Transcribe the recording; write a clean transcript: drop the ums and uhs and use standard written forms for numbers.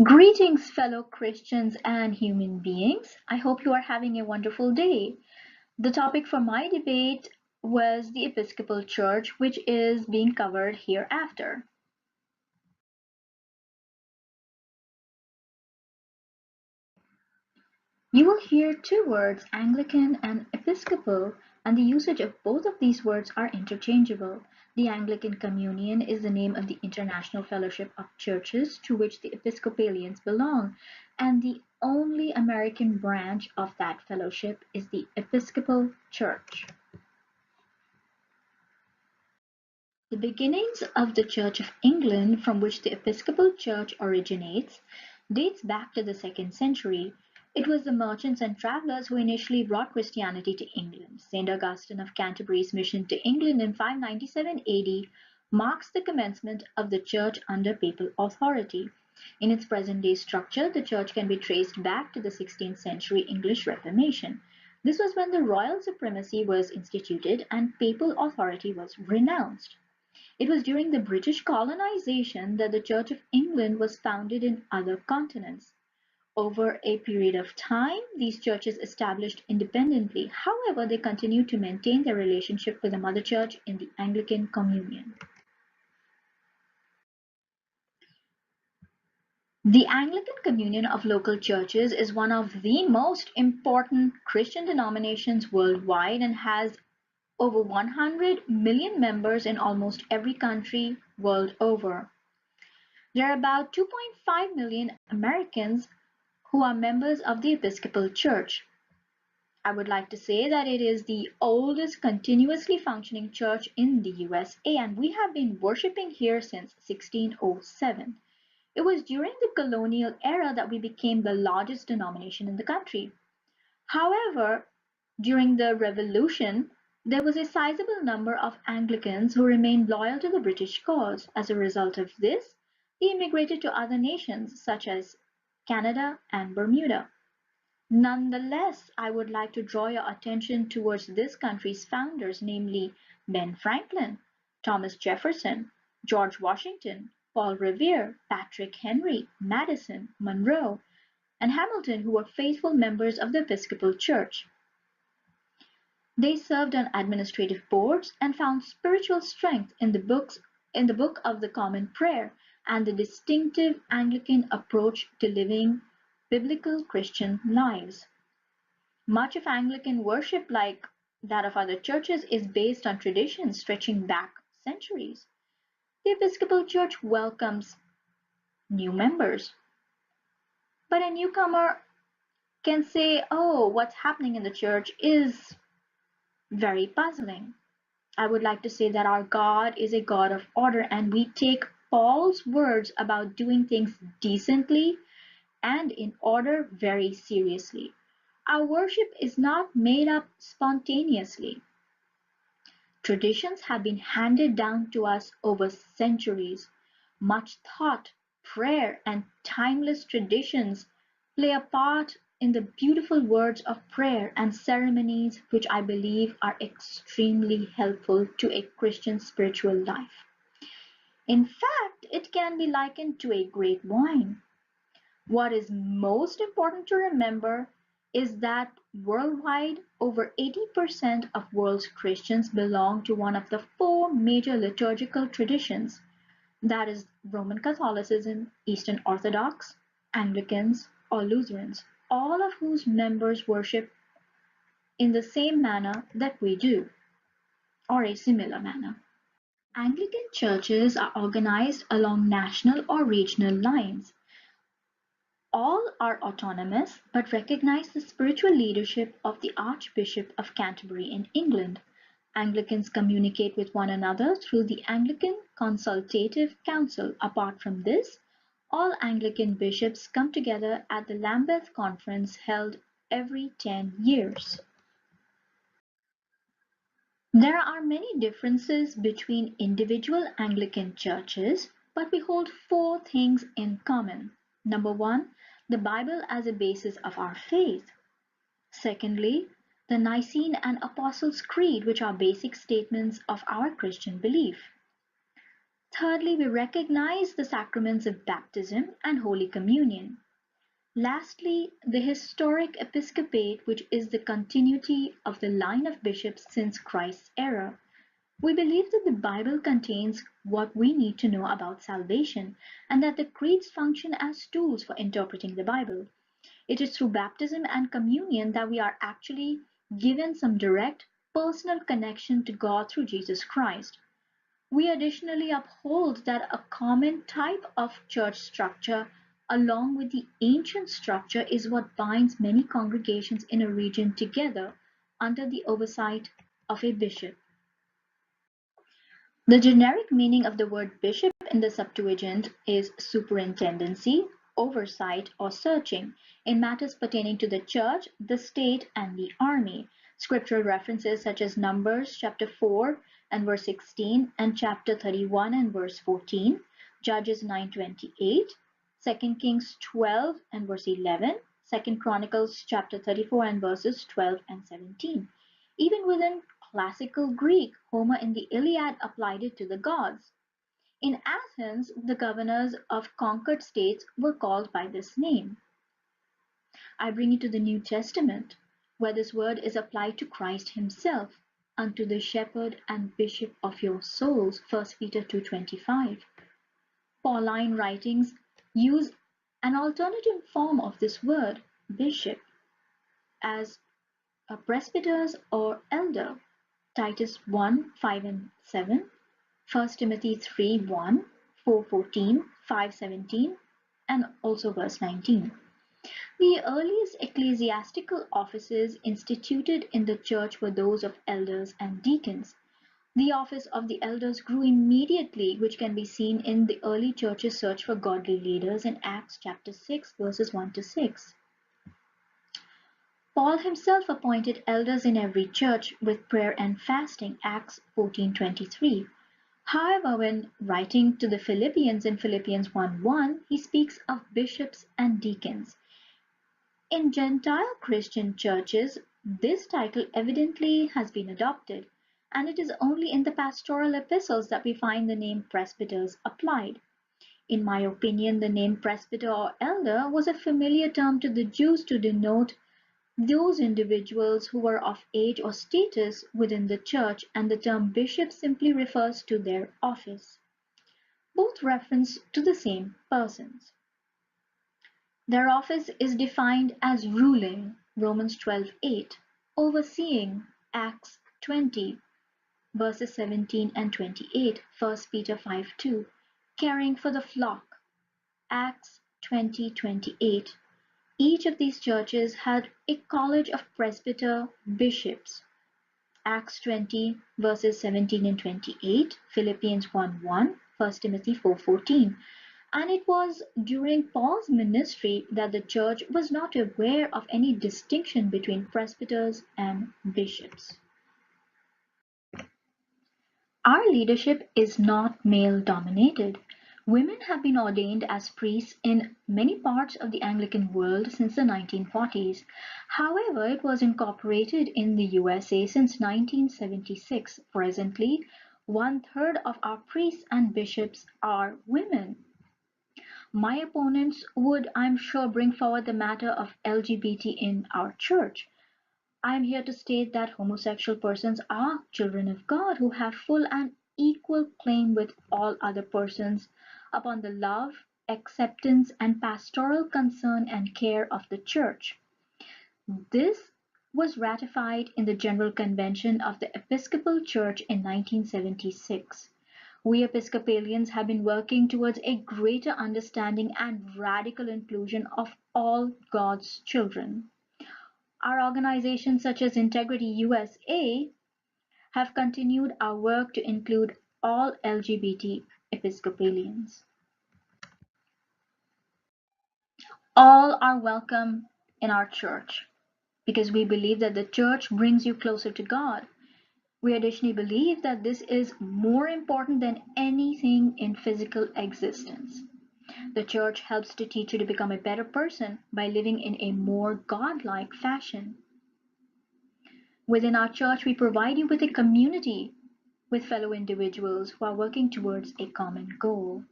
Greetings, fellow Christians and human beings. I hope you are having a wonderful day. The topic for my debate was the Episcopal Church, which is being covered hereafter. You will hear two words, Anglican and Episcopal, and the usage of both of these words are interchangeable. The Anglican Communion is the name of the international fellowship of churches to which the Episcopalians belong, and the only American branch of that fellowship is the Episcopal Church. The beginnings of the Church of England, from which the Episcopal Church originates, dates back to the 2nd century. It was the merchants and travelers who initially brought Christianity to England. St. Augustine of Canterbury's mission to England in 597 AD marks the commencement of the Church under papal authority. In its present-day structure, the Church can be traced back to the 16th century English Reformation. This was when the royal supremacy was instituted and papal authority was renounced. It was during the British colonization that the Church of England was founded in other continents. Over a period of time, these churches established independently. However, they continued to maintain their relationship with the Mother Church in the Anglican Communion. The Anglican Communion of Local Churches is one of the most important Christian denominations worldwide and has over 100 million members in almost every country world over. There are about 2.5 million Americans who are members of the Episcopal Church. I would like to say that it is the oldest continuously functioning church in the USA, and we have been worshiping here since 1607. It was during the colonial era that we became the largest denomination in the country. However, during the Revolution, there was a sizable number of Anglicans who remained loyal to the British cause. As a result of this, they immigrated to other nations such as Canada and Bermuda. Nonetheless, I would like to draw your attention towards this country's founders, namely Ben Franklin, Thomas Jefferson, George Washington, Paul Revere, Patrick Henry, Madison, Monroe, and Hamilton, who were faithful members of the Episcopal Church. They served on administrative boards and found spiritual strength in the Book of the Common Prayer and the distinctive Anglican approach to living biblical Christian lives. Much of Anglican worship, like that of other churches, is based on traditions stretching back centuries. The Episcopal Church welcomes new members, but a newcomer can say, "Oh, what's happening in the church is very puzzling." I would like to say that our God is a God of order, and we take Paul's words about doing things decently and in order very seriously. Our worship is not made up spontaneously. Traditions have been handed down to us over centuries. Much thought, prayer, and timeless traditions play a part in the beautiful words of prayer and ceremonies which I believe are extremely helpful to a Christian spiritual life. In fact, it can be likened to a great wine. What is most important to remember is that worldwide, over 80% of world's Christians belong to one of the four major liturgical traditions, that is, Roman Catholicism, Eastern Orthodox, Anglicans, or Lutherans, all of whose members worship in the same manner that we do, or a similar manner. Anglican churches are organized along national or regional lines. All are autonomous, but recognize the spiritual leadership of the Archbishop of Canterbury in England. Anglicans communicate with one another through the Anglican Consultative Council. Apart from this, all Anglican bishops come together at the Lambeth Conference held every 10 years. There are many differences between individual Anglican churches, but we hold four things in common. Number one, the Bible as a basis of our faith. Secondly, the Nicene and Apostles' Creed, which are basic statements of our Christian belief. Thirdly, we recognize the sacraments of baptism and Holy Communion. Lastly, the historic episcopate, which is the continuity of the line of bishops since Christ's era. We believe that the Bible contains what we need to know about salvation and that the creeds function as tools for interpreting the Bible. It is through baptism and communion that we are actually given some direct personal connection to God through Jesus Christ. We additionally uphold that a common type of church structure, along with the ancient structure, is what binds many congregations in a region together under the oversight of a bishop. The generic meaning of the word bishop in the Septuagint is superintendency, oversight, or searching in matters pertaining to the church, the state, and the army. Scriptural references such as Numbers chapter 4 and verse 16 and chapter 31 and verse 14, Judges 9:28, 2 Kings 12 and verse 11, 2 Chronicles chapter 34 and verses 12 and 17. Even within classical Greek, Homer in the Iliad applied it to the gods. In Athens, the governors of conquered states were called by this name. I bring you to the New Testament, where this word is applied to Christ himself, unto the shepherd and bishop of your souls, 1 Peter 2:25. Pauline writings use an alternative form of this word, bishop, as a presbyters or elder. Titus 1:5 and 7, 1 Timothy 3:1, 4:14, 5:17, and also verse 19. The earliest ecclesiastical offices instituted in the church were those of elders and deacons. The office of the elders grew immediately, which can be seen in the early church's search for godly leaders in Acts chapter 6, verses 1 to 6. Paul himself appointed elders in every church with prayer and fasting, Acts 14:23. However, when writing to the Philippians in Philippians 1:1, he speaks of bishops and deacons. In Gentile Christian churches, this title evidently has been adopted, and it is only in the pastoral epistles that we find the name presbyters applied. In my opinion, the name presbyter or elder was a familiar term to the Jews to denote those individuals who were of age or status within the church, and the term bishop simply refers to their office. Both reference to the same persons. Their office is defined as ruling, Romans 12:8, overseeing, Acts 20, verses 17 and 28, 1 Peter 5:2, caring for the flock, Acts 20:28. Each of these churches had a college of presbyter bishops, Acts 20 verses 17 and 28, Philippians 1:1, 1 Timothy 4:14. And it was during Paul's ministry that the church was not aware of any distinction between presbyters and bishops. Our leadership is not male dominated. Women have been ordained as priests in many parts of the Anglican world since the 1940s. However, it was incorporated in the USA since 1976. Presently, 1/3 of our priests and bishops are women. My opponents would, I'm sure, bring forward the matter of LGBT in our church. I am here to state that homosexual persons are children of God who have full and equal claim with all other persons upon the love, acceptance, and pastoral concern and care of the church. This was ratified in the General Convention of the Episcopal Church in 1976. We Episcopalians have been working towards a greater understanding and radical inclusion of all God's children. Our organizations such as Integrity USA have continued our work to include all LGBT Episcopalians. All are welcome in our church because we believe that the church brings you closer to God. We additionally believe that this is more important than anything in physical existence. The church helps to teach you to become a better person by living in a more God-like fashion. Within our church, we provide you with a community with fellow individuals who are working towards a common goal.